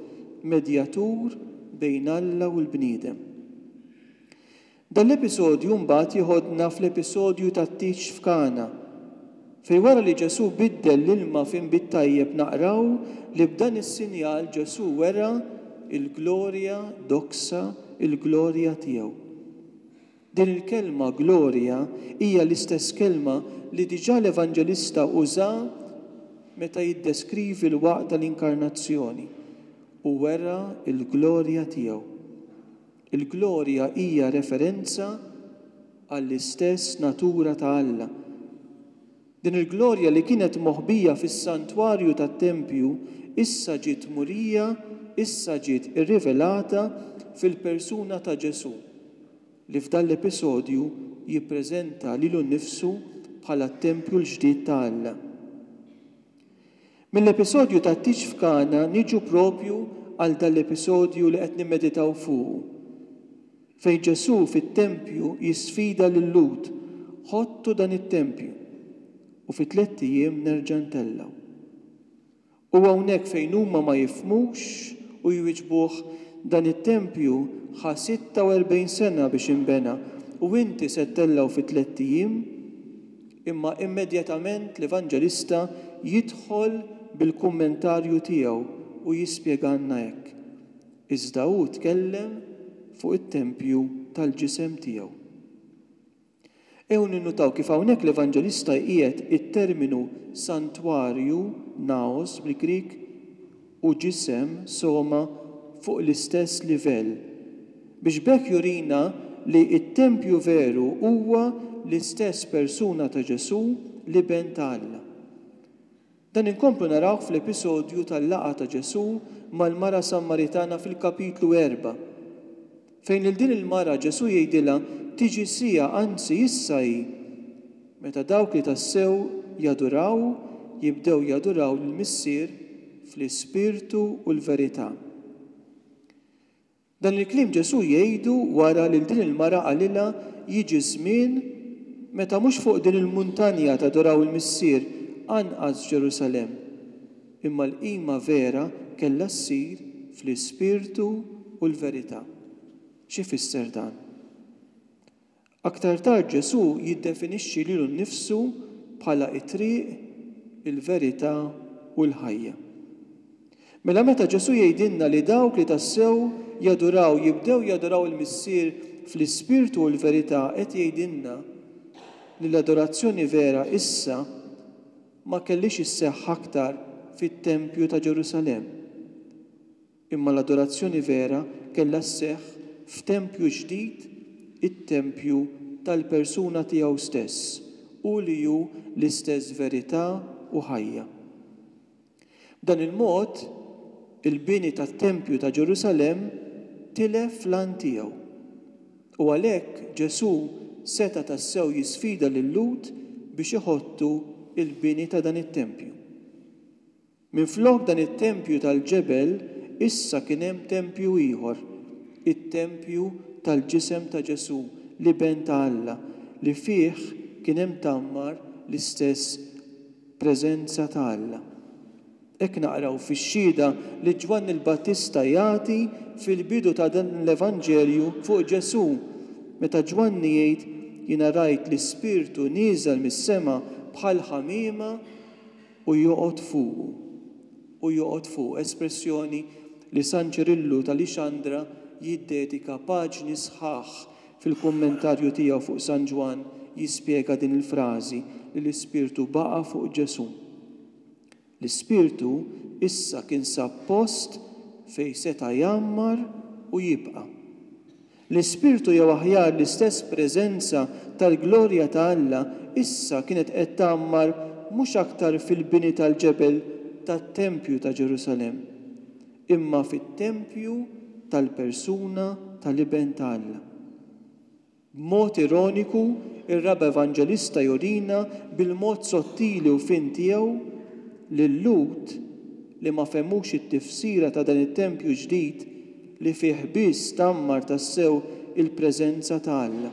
medjatur bejn Alla u l-bniedem. Dan l-episodju mbagħad jieħodna fl-episodju tat-tieġ f'Kana, fejn wara li Ġesu biddel l-ilma f'inbit tajjeb naqraw li b'dan is-sinjal Ġesu wera il-glorja doksa, il-glorja tiegħu. Din il-kelma glorja hija l-istess kelma li diġà l-Evanġelista uża meta jiddeskrivi l-waqt tal-inkarnazzjoni u wera il-glorja tiegħu. Il-glorja hija referenza għall-istess natura ta' Alla. Din il-glorja li kienet moħbija fis-santwarju tat-tempju issa ġiet murija, issa ġiet irrivelata fil-persuna ta' Ġesu li f'dan l-episodju jippreżenta lilu nnifsu bħala t-tempju l-ġdid ta' Alla. Mill-episodju tat-tiġ f'Kana niġu propju għal dal-episodju li qed nimmeditaw fuq. Fejn Ġesu fit-tempju jisfida lil-Lut, ħottu dan it-tempju u fi 3 ijiem nerġa' ntellaw. U hawnhekk fejn huma ma jifhmux u jwiġbuh dan it-tempju ħa 46 sena biex inbena u inti se tellaw fi 3 ijiem, imma immedjatament l-Evanġelista jidħol bil-kummentarju tiegħu u jispjegalna hekk. Iżda hu tkellem fuq it-tempju tal-ġisem tiegħu. Ew ninnutaw kif hawnhekk l-Evanġelista qiegħed it-terminu santwarju naos bil-Grik u ġisem soma fuq l-istess livell biex bekk jurina li it-tempju veru huwa l-istess persuna ta' Ġesu li ben ta' Alla. Dan inkomplu naraw fl-episodju tal-laqa ta' Ġesu mal-mara Sammaritana fil-kapitlu 4. Fejn il-din il-mara Ġesu jgħidilha tiġi sija anzi issa hi meta dawk li tassew jaduraw jibdew jaduraw lill-Missier fl-ispirtu u l-verità. Dan il-kliem Ġesu jgħidu wara li din il-mara qalilha jiġi żmien meta mhux fuq din il-muntanja tadoraw il-Missier anqas Ġerusalemm, imma l-qima vera kellha ssir fl-ispirtu u l-verità. Xi fisser dan? Aktar tard Ġesu jiddefinixxi lilu nnifsu bħala it-triq, il-verità u l-ħajja. Mela meta Ġesu jgħidilna li dawk li tassew jaduraw jibdew jaduraw il-Missier fl-ispirtu u l-verità qed jgħidilna li l-adorazzjoni vera issa ma kellix isseħħ aktar fit-tempju ta' Ġerusalemm. Imma l-adorazzjoni vera kellha sseħħ f'tempju ġdid, it-tempju tal-persuna tiegħu stess u li hu l-istess verità u ħajja. B'dan il-mod, il-bini tat-tempju ta' Ġerusalemm tilef l-għan tiegħu. U għalhekk Ġesu seta' tassew jisfida lil-Lut biex iħottu il-bini ta' dan it-tempju. Minflok dan it-tempju tal-ġebel issa kien hemm tempju ieħor, it-tempju tal-ġisem ta' Ġesu li ben ta' Alla, li fih kien hemm tammar l-istess preżenza ta' Alla. Hekk naqraw fix-xhieda li Ġwann il-Battista jagħti fil-bidu ta' dan l-Evanġelju fuq Ġesu, meta Ġwanni jgħid jiena rajt l-Ispirtu nieżel mis-sema bħal ħamiema u joqgħod fuqu. U joqgħod fuq espressjoni li San Ċirillu tal-Ixandra jiddedika paġni sħaħ fil-kummentarju tiegħu fuq San Ġwann jispjega din il-frażi li l-Ispirtu baqa' fuq Ġesu. L-Ispirtu issa kien sab post fejn seta' jammar u jibqa'. L-Ispirtu jew aħjar l-istess preżenza tal-glorja ta' Alla issa kienet qed tammar mhux aktar fil-bini tal-ġebel tat-tempju ta' Ġerusalemm, imma fit-tempju tal-persuna tal-iben ta' Alla. B'mod ironiku, ir-Raba Evanġelista jurina bil-mod sottili u fin tiegħu lil-Lut li ma fehmux it-tifsira ta' dan it-tempju ġdid li fih biss tammar tassew il-preżenza ta' Alla.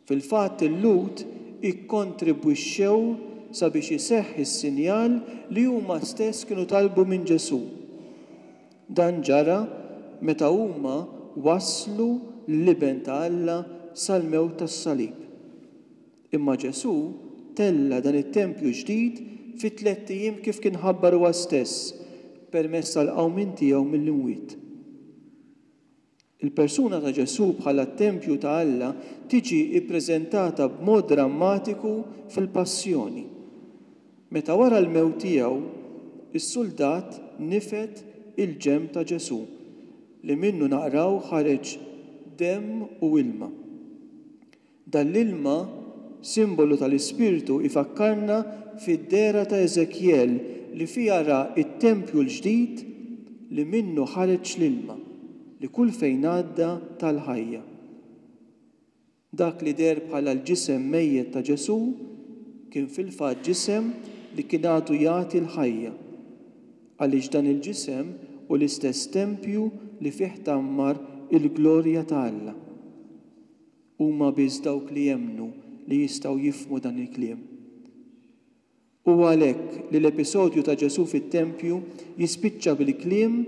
Fil-fatt il-Lut ikkontribwixxew sabiex iseħħ is-sinjal li huma stess kienu talbu minn Ġesu. Dan ġara meta huma waslu l-iben ta' Alla sal-mewt tas-salib. Imma Ġesu tella dan it-tempju ġdid fi 3 ijiem kif kien ħabbar huwa stess permezz tal-qawmin tiegħu mill-imwiet. Il-persuna ta' Ġesu bħala t-tempju ta' Alla tiġi ippreżentata b'mod drammatiku fil-Passjoni. Meta wara l-mewt tiegħu, is-suldat nifed il-ġemb ta' Ġesu li minnu naqraw ħareġ demm u ilma. Dan l-ilma, simbolu tal-Ispirtu, ifakkarna fid-dera ta' Eżekjel li fiha ra it-tempju l-ġdid li minnu ħareġ l-ilma li kull fejn għadda tal-ħajja. Dak li der bħala l-ġisem mejjed ta' Ġesu kien fil-fatt ġisem li kien għadu jagħti l-ħajja għaliex dan il-ġisem u l-istess tempju li fih tammar il-glorja ta' Alla. Huma biss dawk li jemnu li jistgħu jifhmu dan il-kliem. U għalhekk li l-episodju ta' Ġesu fit-tempju jispiċċa bil-kliem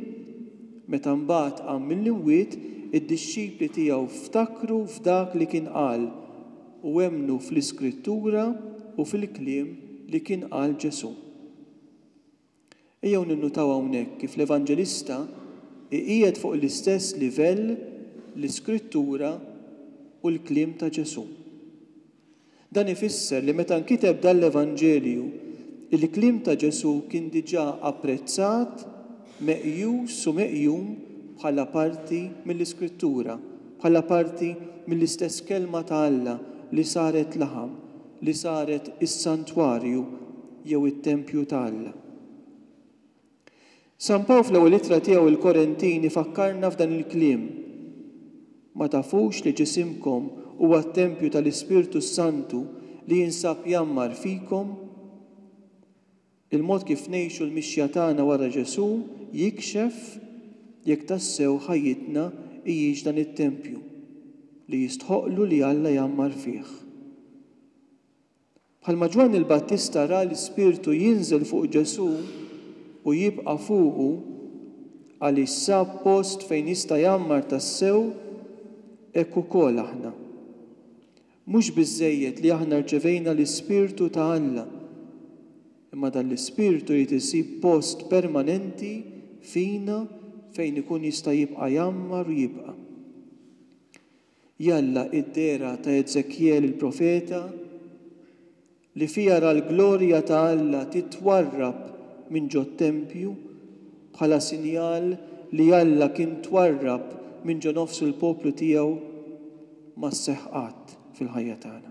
meta mbagħad qam mill-imwiet id-dixxipli tiegħu ftakru f'dak li kien qal u hemmnu fl-Iskrittura u fil-kliem li kien qal Ġesu. Ejjew ninnutaw hawnhekk kif l-Evanġelista qiegħed fuq l-istess livell l-Iskrittura u l-kliem ta' Ġesu. Dan ifisser li meta nkiteb dan l-Evanġelju, il-kliem ta' Ġesu kien diġà apprezzat, meqjus u meqjum bħala parti mill-Iskrittura, bħala parti mill-istess kelma ta' Alla li saret laħam, li saret is-santwarju jew it-tempju ta' Alla. San Pawl fl-ewwel ittra tiegħu il-Korentini fakkarna f'dan il-kliem. Ma tafux li ġisimkom huwa t-tempju tal-Ispirtu Santu li jinsab jammar fikom? Il-mod kif ngħixu l-mixja tagħna wara Ġesu jikxef jekk tassew ħajjitna hijiex dan it-tempju li jistħoqlu li Alla jammar fih. Bħalma Ġwan il-Battista ra l-Ispirtu jinżel fuq Ġesu u jibqa' fuqu għaliex sab post fejn jista' jammar tassew, hekk ukoll aħna. Mhux biżżejjed li aħna rċevejna l-Ispirtu ta' Alla, imma dan l-Ispirtu jrid isib post permanenti fina fejn ikun jista' jibqa' jammar u jibqa'. Jalla id-dera ta' Eżekjel il-profeta li fiha ra l-glorja ta' Alla titwarrab minn ġo tempju bħala sinjal li Alla kien twarrab minn ġo nofsu l-poplu tiegħu ma' s-seħqat fil-ħajja tagħna.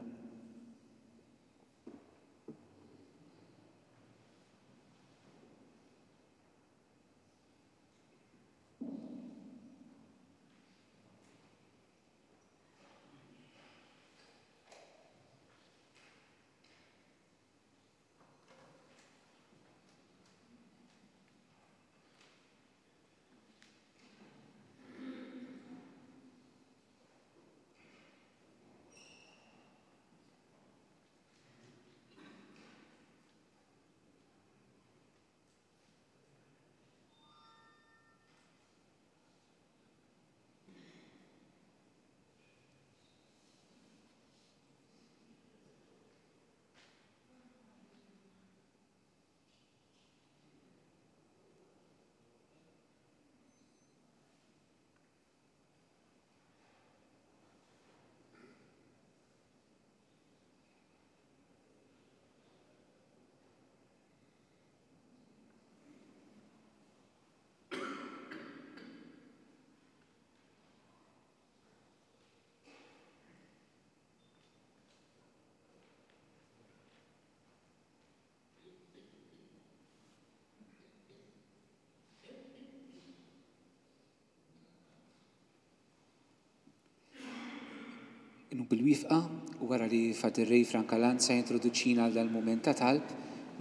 Innu bil-wifqa, wara li Fader Frank Alanza introduċina għal dal-moment ta' talb,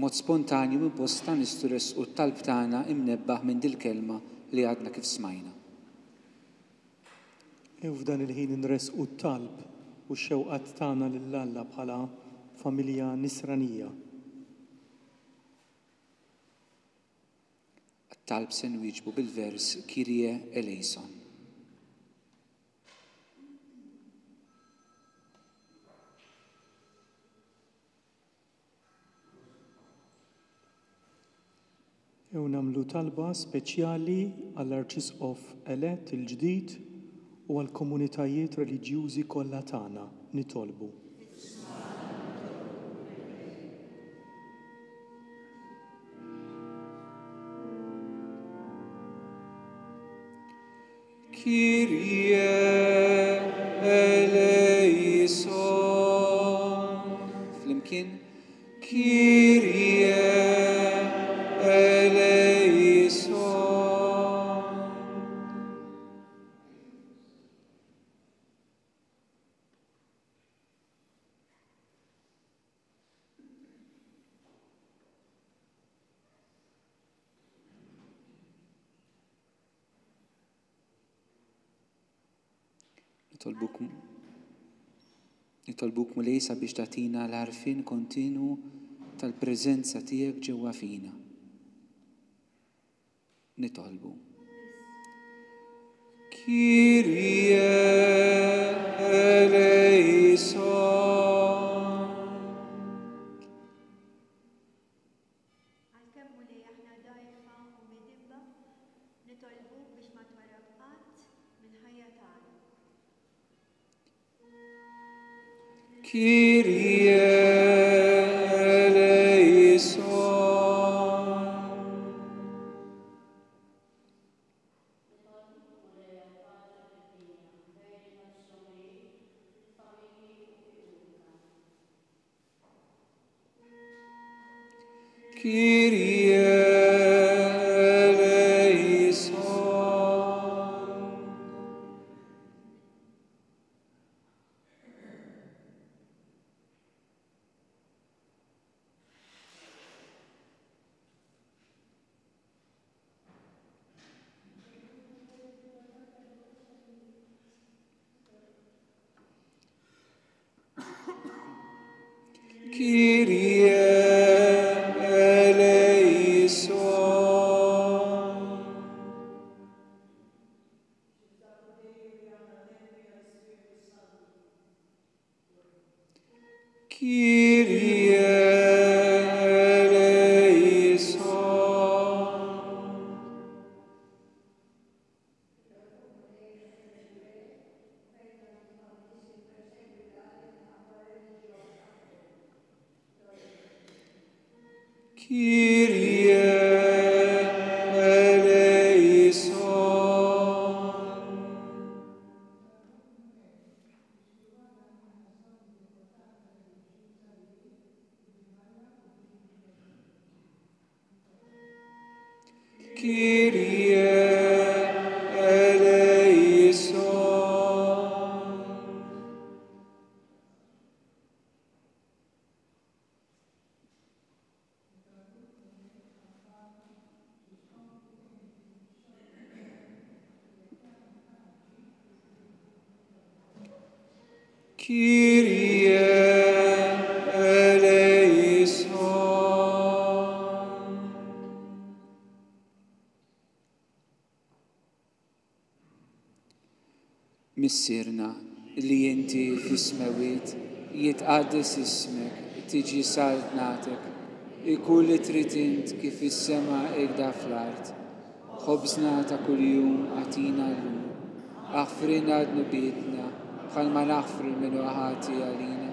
mod spontanju minn bosta nistures u t-talb tagħna imnebbaħ minn dil-kelma li għadna kif smajna. F'dan il-ħin inres u t-talb u x-xewqat tagħna lill-Alla bħala familja nisranija. Talb se nwieġbu bil-vers Kyrie eleison. Jew nagħmlu talba speċjali għall-Arċisqof elett il-ġdid u għall-komunitajiet reliġjużi kollha tagħna nitolbu. Kyrie eleison. Flimkien, Kyrie eleison. Nitolbuk mulej sabiex tagħtina l-għarfien kontinu tal-preżenza tiegħek ġewwa fina. Nitolbu. Kyrie eleison. Għalkemm mulej aħna dgħajfa u midibba, nitolbuk biex ma twarab qatt mill-ħajja tagħna. Kyrie eleison. Kyrie eleison. Kyrie eleison. Kyrie eleison. Kyrie eleison. Kyrie eleison. Kyrie eleison. Missirna li inti fis-smawiet jitqaddes ismek, tiġi saltnatek, ikun li trid int kif is-sema hekk fl-art. Ħobżna ta' kuljum għatina llum, aħfrina dnubietna bħalma naħfru minnu ħati għalina,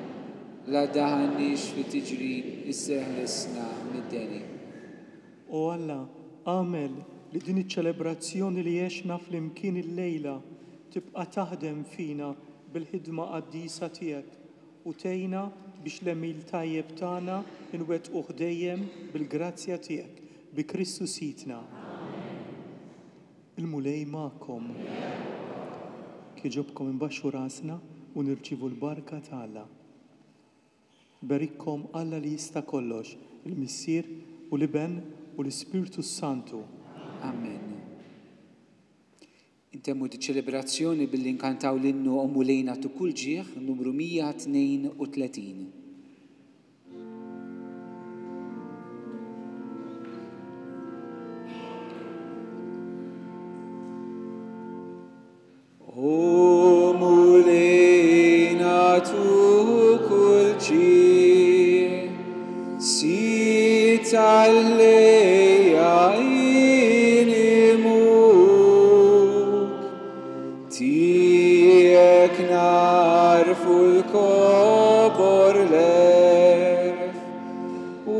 la daħannix fi tiġrib isseħlesna mid-deni. O Alla, għamel li din iċ-ċelebrazzjoni li jexna fl-imkien il-lejla tibqa' taħdem fina bil-ħidma qaddisa tiegħek u tgħinna biex l-emil tajjeb tagħna inwettquh dejjem bil-grazzja tiegħek bi Kristu Sidna. Il-mulej magħkom. Kieġobkom imbaxxu rasna u nirċivu l-barka ta' Alla. Berikkom Alla li jista' kollox, il-Missier u l-Iben u l-Ispirtu Santu. Amen. Intemmu di ċelebrazzjoni billi nkantaw l-innu o mulejna tu kull ġieħ numru 132. O mulejna tu kull ġieħ si tal-lejja Tijek narfu l-kobor lef u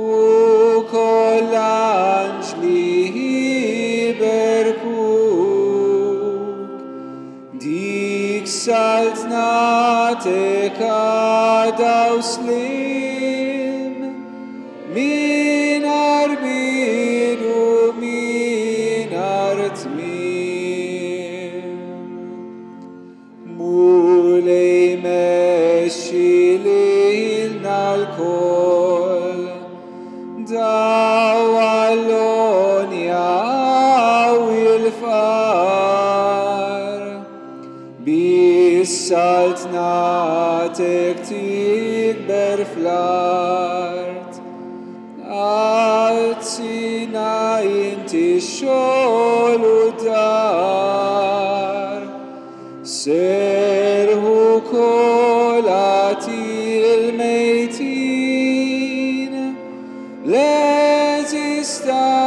kollanġ li hiberkuk dik saltnatek għadaw slim min arbidu min artmin mulej mexxi lilna l-koll daw għall-onja u l-far bissa serħu kolati il-mejtin, l-eżista